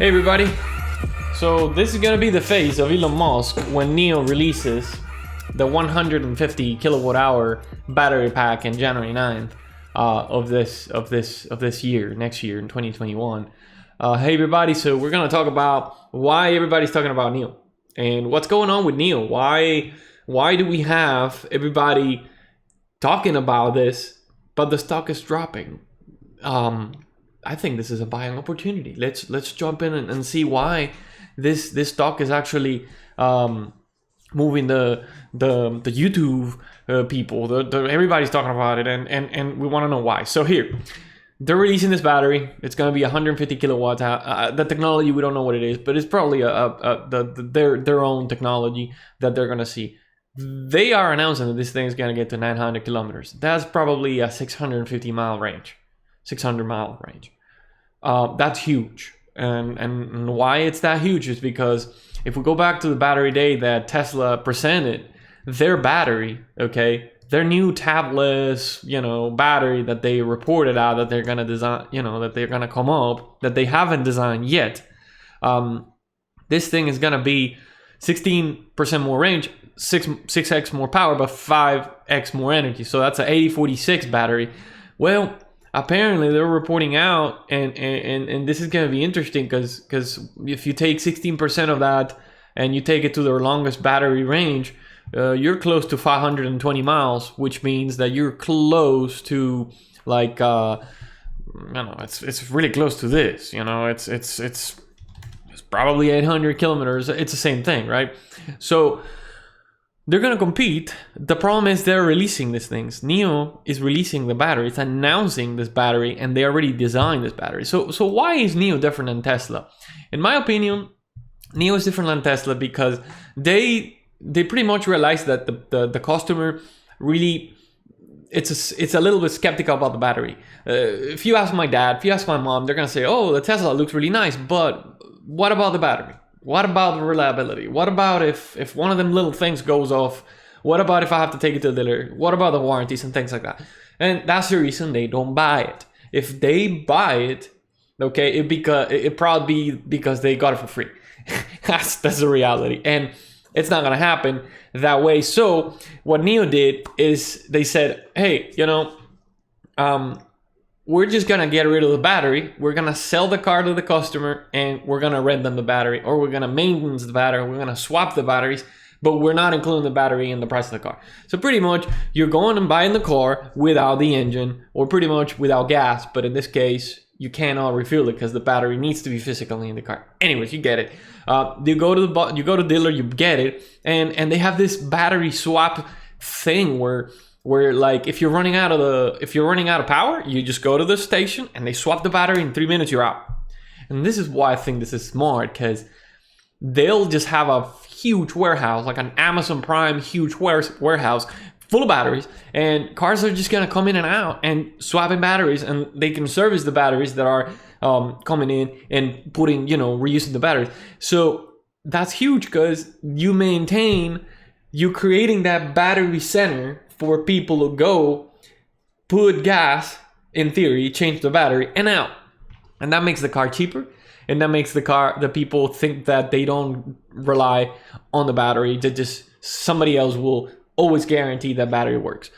Hey everybody, so this is gonna be the face of Elon Musk when NIO releases the 150 kilowatt hour battery pack in January 9th of this year, next year in 2021. Hey everybody, so we're gonna talk about why everybody's talking about NIO and what's going on with NIO. Why do we have everybody talking about this, but the stock is dropping? I think this is a buying opportunity. Let's jump in and see why this stock is actually moving the YouTube people. Everybody's talking about it, and we want to know why. So here, they're releasing this battery. It's going to be 150 kilowatts. The technology, we don't know what it is, but it's probably their own technology that they're going to see. They are announcing that this thing is going to get to 900 kilometers. That's probably a 650 mile range. 600 mile range. That's huge. And why it's that huge is because if we go back to the battery day that Tesla presented, their battery, okay, their new tabless, battery that they reported out that they're gonna design, that they're gonna come up, that they haven't designed yet. This thing is gonna be 16% more range, 6x more power, but 5x more energy. So that's an 8046 battery. Well, apparently they're reporting out, and this is going to be interesting because if you take 16% of that and you take it to their longest battery range, you're close to 520 miles, which means that you're close to like it's really close to this. It's probably 800 kilometers. It's the same thing, right? So they're going to compete. The problem is they're releasing these things. NIO is releasing the battery. It's announcing this battery, and they already designed this battery. So why is NIO different than Tesla? In my opinion, NIO is different than Tesla because they pretty much realize that the customer really, it's a little bit skeptical about the battery. If you ask my dad, if you ask my mom, they're going to say, oh, the Tesla looks really nice, but what about the battery? What about the reliability? What about if one of them little things goes off? What about if I have to take it to the dealer? What about the warranties and things like that? And that's the reason they don't buy it. If they buy it, okay, it probably be because they got it for free. that's the reality, and it's not gonna happen that way. So what NIO did is they said, hey, we're just gonna get rid of the battery. We're gonna sell the car to the customer, and we're gonna rent them the battery, or we're gonna maintenance the battery. We're gonna swap the batteries, but we're not including the battery in the price of the car. So pretty much, you're going and buying the car without the engine, or pretty much without gas. But in this case, you cannot refuel it because the battery needs to be physically in the car. Anyways, you get it. You go to dealer, you get it, and they have this battery swap thing where like if you're running out of power, you just go to the station and they swap the battery in 3 minutes, you're out. And this is why I think this is smart, because they'll just have a huge warehouse, like an Amazon Prime huge warehouse full of batteries, and cars are just gonna come in and out and swapping batteries, and they can service the batteries that are coming in and putting, reusing the batteries. So that's huge because you're creating that battery center for people to go put gas, in theory, change the battery, and out. And that makes the car cheaper. And that makes the people think that they don't rely on the battery. That just somebody else will always guarantee that battery works.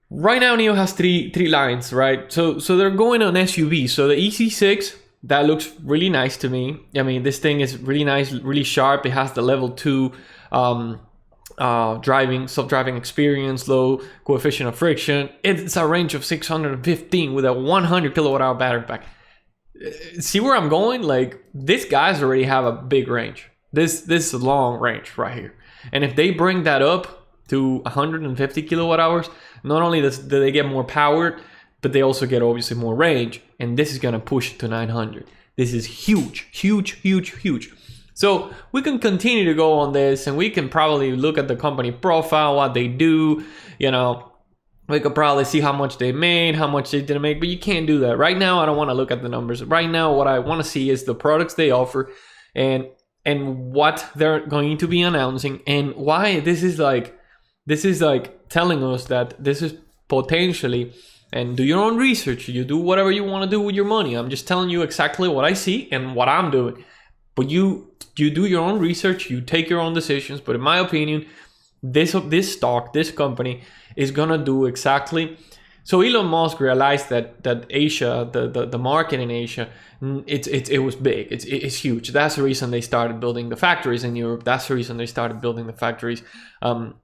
Right now, NIO has three lines, right? So they're going on SUV. So the EC6, that looks really nice to me. I mean, this thing is really nice, really sharp. It has the level 2 self-driving experience, low coefficient of friction. It's a range of 615 with a 100 kilowatt hour battery pack. See where I'm going? Like, these guys already have a big range. This is a long range right here. And if they bring that up to 150 kilowatt hours, not only do they get more power, but they also get obviously more range. And this is going to push it to 900. This is huge, huge, huge, huge. So we can continue to go on this, and we can probably look at the company profile, what they do. We could probably see how much they made, how much they didn't make, but you can't do that. Right now, I don't want to look at the numbers. Right now, what I want to see is the products they offer and what they're going to be announcing, and why this is like telling us that this is potentially and do your own research. You do whatever you want to do with your money. I'm just telling you exactly what I see and what I'm doing. But you do your own research, you take your own decisions. But in my opinion, this stock, this company is gonna do exactly. So Elon Musk realized that Asia, the market in Asia, it was big. It's huge. That's the reason they started building the factories in Europe. That's the reason they started building the factories on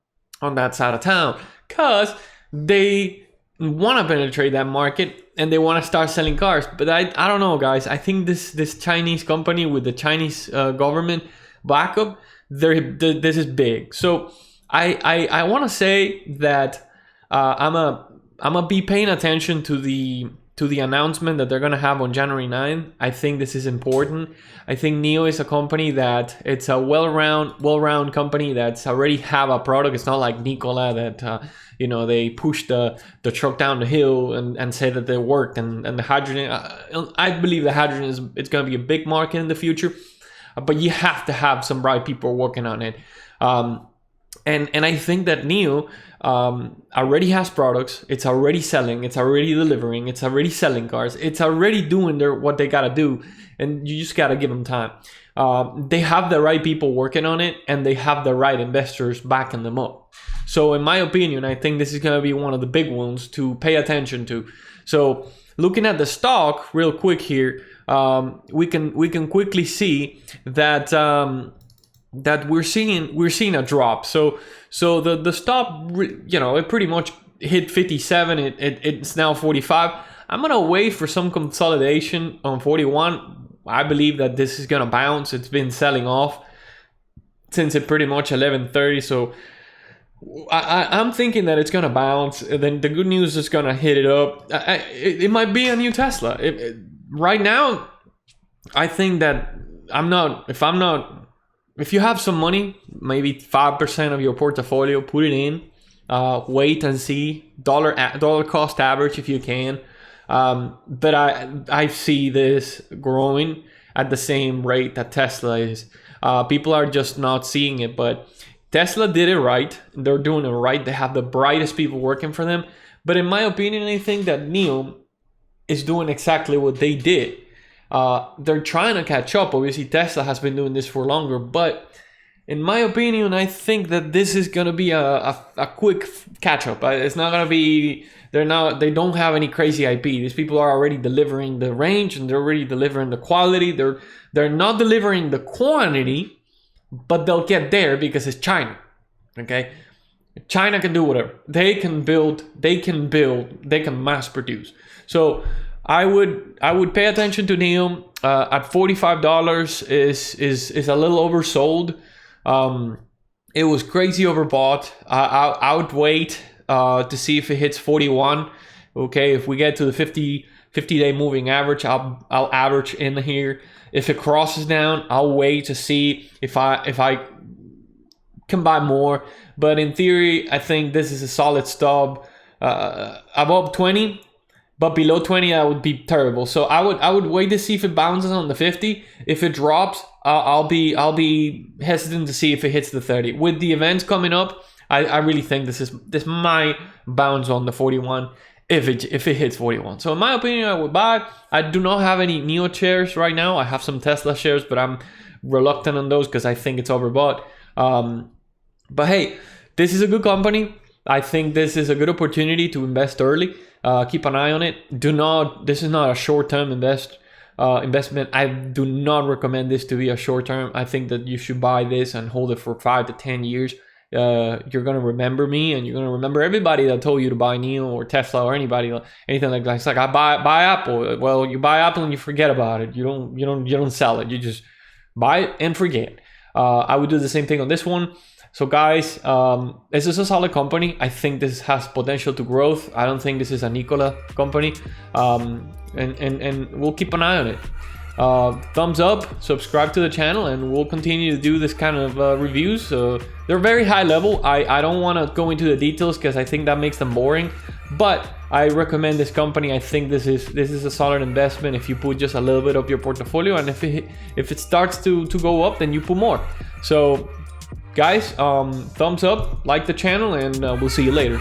that side of town, because they want to penetrate that market and they want to start selling cars. But I don't know, guys. I think this Chinese company with the Chinese government backup, this is big. So I want to say that I'm gonna be paying attention to the announcement that they're gonna have on January 9th. I think this is important. I think NIO is a company that it's a well-round company that's already have a product. It's not like Nikola that they push the truck down the hill and say that they worked, and the hydrogen. I believe the hydrogen it's gonna be a big market in the future, but you have to have some bright people working on it. And I think that NIO already has products. It's already selling. It's already delivering. It's already selling cars. It's already doing what they gotta do, and you just gotta give them time. They have the right people working on it, and they have the right investors backing them up. So in my opinion, I think this is gonna be one of the big ones to pay attention to. So looking at the stock real quick here, we can quickly see that that we're seeing a drop. So the stop, it pretty much hit 57. It's now 45. I'm gonna wait for some consolidation on 41. I believe that this is gonna bounce. It's been selling off since it pretty much 11:30. So I'm thinking that it's gonna bounce. And then the good news is gonna hit it up. It might be a new Tesla. Right now, I think that if you have some money, maybe 5% of your portfolio, put it in. Wait and see. Dollar cost average if you can. But I see this growing at the same rate that Tesla is. People are just not seeing it, but Tesla did it right. They're doing it right. They have the brightest people working for them. But in my opinion, I think that NIO is doing exactly what they did. They're trying to catch up. Obviously, Tesla has been doing this for longer, but in my opinion, I think that this is gonna be a quick catch up. It's not gonna be. They don't have any crazy IP. These people are already delivering the range, and they're already delivering the quality. They're not delivering the quantity, but they'll get there because it's China. Okay, China can do whatever. They can build. They can mass produce. So I would pay attention to NIO. At $45 is a little oversold. It was crazy overbought. I would wait to see if it hits 41. Okay, if we get to the 50-day moving average, I'll average in here. If it crosses down, I'll wait to see if I can buy more. But in theory, I think this is a solid stop. Above 20. But below 20, that would be terrible. So I would wait to see if it bounces on the 50. If it drops, I'll be hesitant to see if it hits the 30. With the events coming up, I really think this might bounce on the 41 if it hits 41. So in my opinion, I would buy. I do not have any NIO shares right now. I have some Tesla shares, but I'm reluctant on those because I think it's overbought. But hey, this is a good company. I think this is a good opportunity to invest early. Keep an eye on it. This is not a short-term investment. I do not recommend this to be a short-term. I think that you should buy this and hold it for 5 to 10 years. You're going to remember me, and you're going to remember everybody that told you to buy NIO or Tesla or anything like that. It's like, I buy Apple. Well, you buy Apple and you forget about it. You don't sell it. You just buy it and forget. I would do the same thing on this one. So guys, this is a solid company. I think this has potential to growth. I don't think this is a Nikola company. And we'll keep an eye on it. Thumbs up, subscribe to the channel, and we'll continue to do this kind of reviews. They're very high level. I don't want to go into the details because I think that makes them boring. But I recommend this company. I think this is a solid investment if you put just a little bit of your portfolio, and if it starts to go up, then you put more. So guys, thumbs up, like the channel, and we'll see you later.